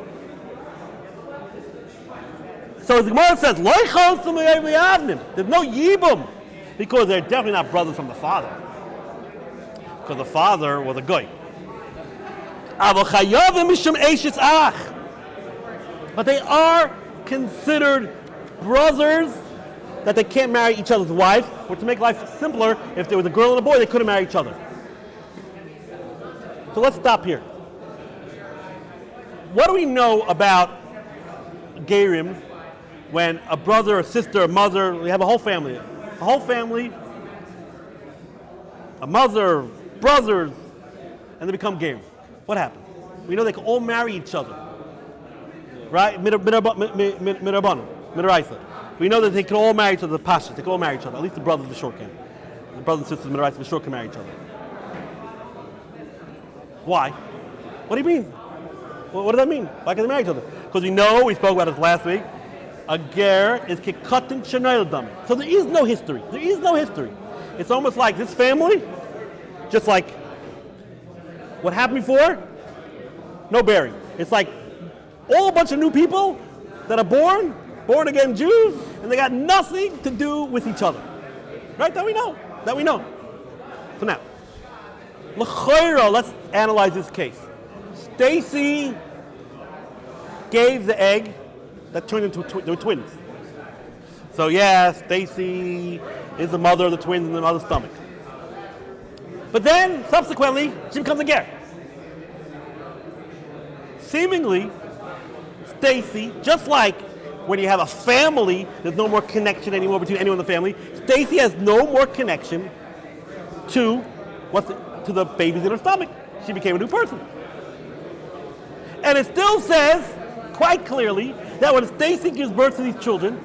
So as the Gemara says, there's no yibum, because they're definitely not brothers from the father. Because the father was a goy. But they are considered brothers that they can't marry each other's wives, or to make life simpler, if there was a girl and a boy, they couldn't marry each other. So let's stop here. What do we know about Gerim when a brother, a sister, a mother, we have a whole family, a mother, brothers, and they become Gerim? What happens? We know they can all marry each other, right? Midaraisa. We know that they can all marry each other, the Pashas, they can all marry each other, at least the brothers, the short can. The brothers and sisters, Midaraisa, the short can marry each other. Why? What do you mean? What does that mean? Why can they marry each other? Because we know, we spoke about this last week, a ger is kikatan shenayladam. So there is no history. There is no history. It's almost like this family, just like what happened before, no bearing. It's like all a bunch of new people that are born again Jews, and they got nothing to do with each other. Right? That we know. So now, l'chayra, let's analyze this case. Stacy gave the egg that turned into they were twins. So yeah, Stacy is the mother of the twins in the mother's stomach. But then, subsequently, she becomes a ger. Seemingly, Stacy, just like when you have a family, there's no more connection anymore between anyone in the family. Stacy has no more connection to the babies in her stomach. She became a new person. And it still says quite clearly that when Stacy gives birth to these children,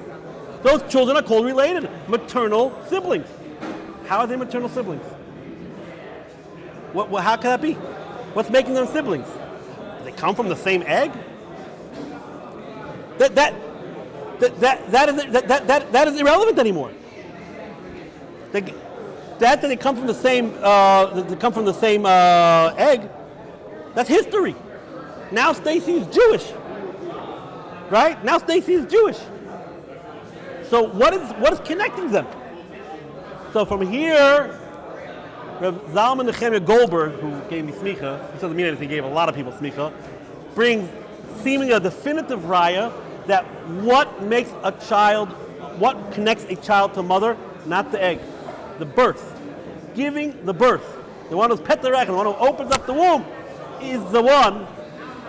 those children are called related, maternal siblings. How are they maternal siblings? How can that be? What's making them siblings? Do they come from the same egg? That is irrelevant anymore. That they come from the same egg, that's history. Now Stacy is Jewish, right? Now Stacy is Jewish. So what is connecting them? So from here, Reb Zalman Nechemia Goldberg, who gave me smicha, which doesn't mean anything, he gave a lot of people smicha, brings seemingly a definitive raya that what connects a child to a mother, not the egg, the birth. Giving the birth. The one who's petarech, the one who opens up the womb, is the one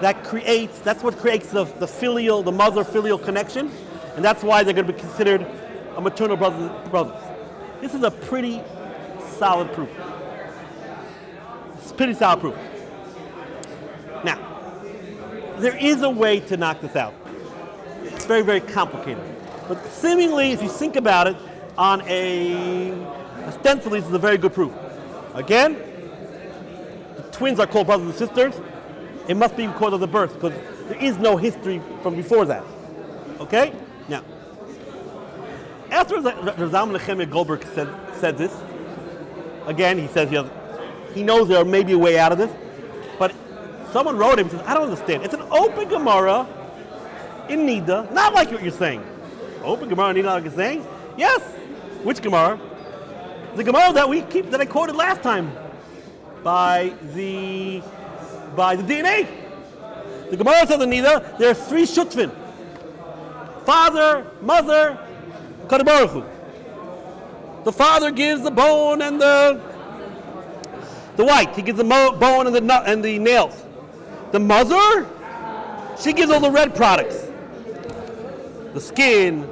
that's what creates the filial, the mother-filial connection, and that's why they're going to be considered a maternal brothers. This is a pretty solid proof. It's pretty solid proof. Now, there is a way to knock this out. It's very, very complicated. But seemingly, if you think about it, ostensibly, this is a very good proof. Again, the twins are called brothers and sisters. It must be because of the birth, because there is no history from before that. Okay? Now, after Zalman Nechemia Goldberg said this, again, he says he knows there may be a way out of this, but someone wrote him and says, I don't understand. It's an open Gemara in Nida, not like what you're saying. Open Gemara in Nida, like you're saying? Yes. Which Gemara? The Gemara that I quoted last time by the DNA. The Gemara says in Nida, there are three shutfin. Father, mother, Kadosh Baruch Hu. The father gives the bone and the white. He gives the bone and the nails. The mother, she gives all the red products. The skin,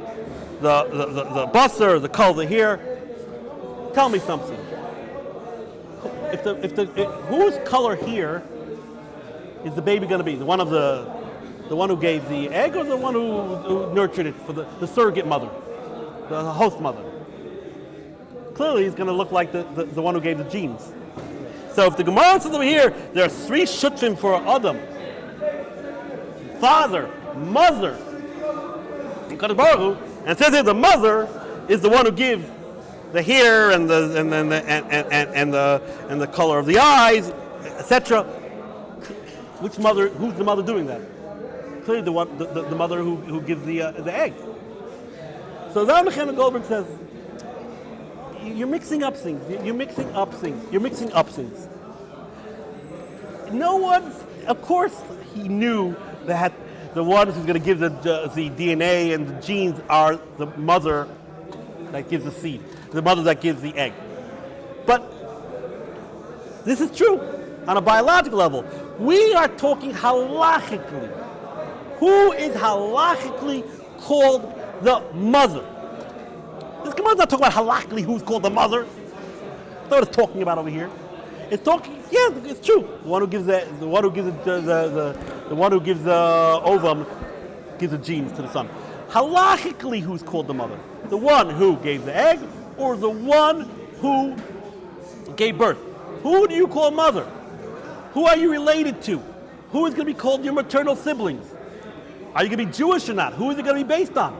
the basar, the color here. Tell me something. Whose color here is the baby going to be? The one who gave the egg, or the one who nurtured it for the surrogate mother, the host mother? Clearly, he's going to look like the one who gave the genes. So if the Gemara says over here, there are three shutfim for Adam: father, mother. Kadosh Baruch Hu, and it says here the mother is the one who gives the hair and the color of the eyes, etc. Which mother? Who's the mother doing that? Clearly, the mother who gives the egg. So Zalman Chaim Goldberg says, you're mixing up things. You're mixing up things. No one, of course, he knew that the ones who's going to give the DNA and the genes are the mother that gives the seed, the mother that gives the egg. But this is true on a biological level. We are talking halachically. Who is halachically called the mother? This Gemara is not talking about halachically who's called the mother. That's not what it's talking about over here. It's talking, yeah, it's true. The one who gives the ovum gives the genes to the son. Halachically, who's called the mother? The one who gave the egg, or the one who gave birth? Who do you call mother? Who are you related to? Who is going to be called your maternal siblings? Are you going to be Jewish or not? Who is it going to be based on?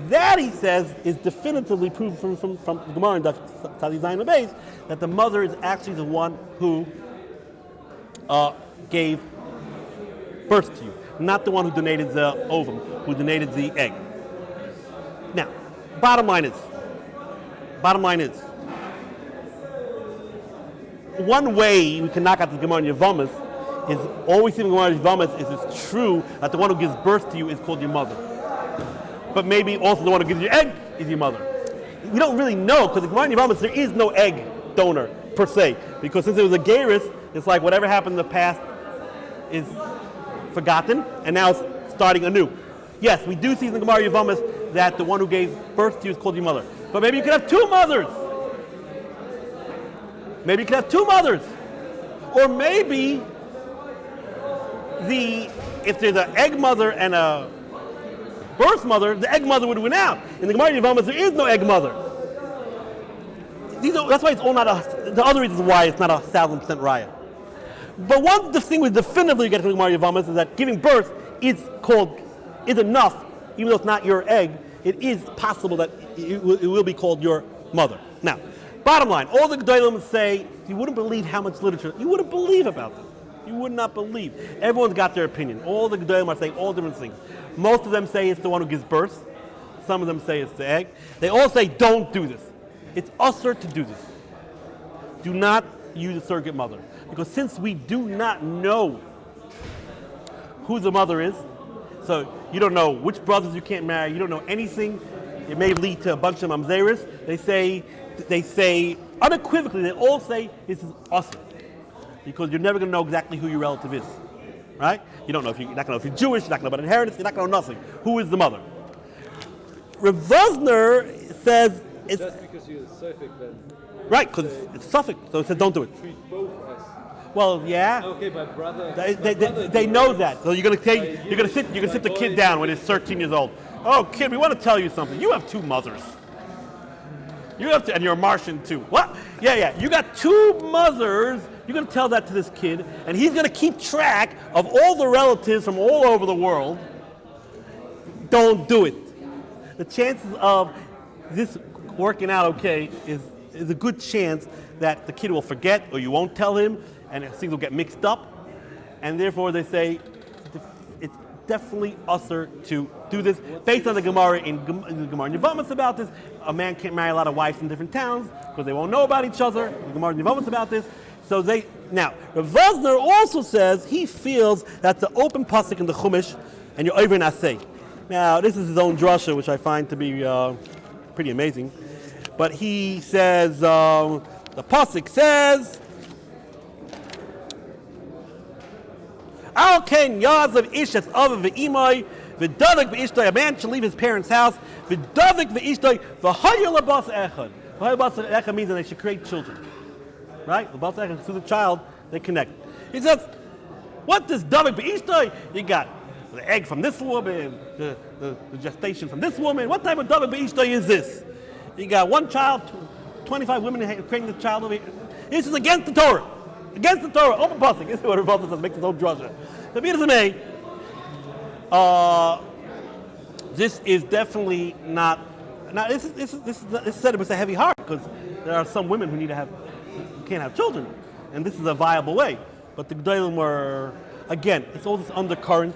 That, he says, is definitively proven from the Gemara in Tzadi Zayin Beis that the mother is actually the one who gave birth to you, not the one who donated the ovum, who donated the egg. Now, bottom line is, one way we can knock out the Gemara in Yevamos is always see the Gemara in Yevamos is it's true that the one who gives birth to you is called your mother. But maybe also the one who gives you egg is your mother. We don't really know, because the Gemara in Yevamos, there is no egg donor per se. Because since it was a gerus, it's like whatever happened in the past is forgotten, and now it's starting anew. Yes, we do see in the Gemara in Yevamos that the one who gave birth to you is called your mother. But maybe you could have two mothers. Or maybe if there's an egg mother and a birth mother, the egg mother would win out. In the Gemara in Yevamos, there is no egg mother. That's why it's all not the other reasons why it's not 1,000% raya. But one thing we definitively get from the Gemara in Yevamos is that giving birth is enough, even though it's not your egg. It is possible that it will be called your mother. Now, bottom line, all the Gedolim say, you wouldn't believe how much literature, you wouldn't believe about this. You would not believe. Everyone's got their opinion. All the Gedolim are saying all different things. Most of them say it's the one who gives birth. Some of them say it's the egg. They all say don't do this. It's usher to do this. Do not use a surrogate mother. Because since we do not know who the mother is, so you don't know which brothers you can't marry, you don't know anything, it may lead to a bunch of mamzeris. They say unequivocally, they all say this is usher. Because you're never going to know exactly who your relative is. Right? You're not going to know if you're Jewish, you're not going to know about inheritance, you're not going to know nothing. Who is the mother? Rav Vosner says it's... Just because you're Suffolk then... Right, because it's Suffolk, so it says don't do it. Treat both as... Well, yeah. Okay, my brother... They know that. So you're going to sit the kid down when he's 13 years old. Oh, kid, we want to tell you something. You have two mothers. And you're a Martian too. What? Yeah. You got two mothers. You're going to tell that to this kid, and he's going to keep track of all the relatives from all over the world. Don't do it. The chances of this working out okay is a good chance that the kid will forget, or you won't tell him, and things will get mixed up. And therefore they say it's definitely usher to do this. Based on the Gemara in Yevamos about this, a man can't marry a lot of wives in different towns because they won't know about each other. The Gemara in Yevamos about this. So now, Rav Vosner also says he feels that's the open pasuk in the Chumash, and you're over in Asay. Now, this is his own drasha, which I find to be pretty amazing. But he says, the pasuk says, Al ken yazav ish es avav ve'imai v'davik v'ishtoi. A man should leave his parents' house. V'davik v'ishtoi v'hayel labas echad. V'hayel labas echad means that they should create children. Right? Labas echad, through the child, they connect. He says, what does davik v'ishtoi? You got the egg from this woman, the gestation from this woman. What type of davik v'ishtoi is this? You got one child, 25 women creating the child over here. This is against the Torah. Against the Torah, open pasuk. This is what Rav says, makes his own drasha. The B'nai This is definitely not. Now, this said with a heavy heart because there are some women who can't have children, and this is a viable way. But the Gedolim were, again, it's all this undercurrent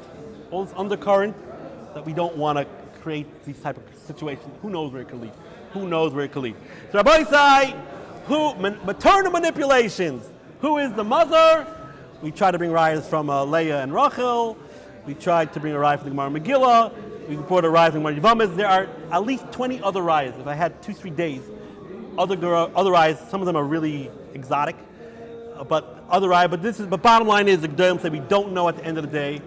that we don't want to create these type of situations. Who knows where it can lead? So Rabbi say, maternal manipulations. Who is the mother? We tried to bring rayas from Leah and Rachel. We tried to bring a raya from the Gemara Megillah. We brought a raya from the Gemara Yevamos. There are at least 20 other rayas. If I had 2-3 days, other rayas, some of them are really exotic, but other rayas. But bottom line is the Gedolim say we don't know at the end of the day,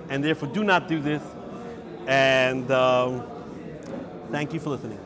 and therefore do not do this. And thank you for listening.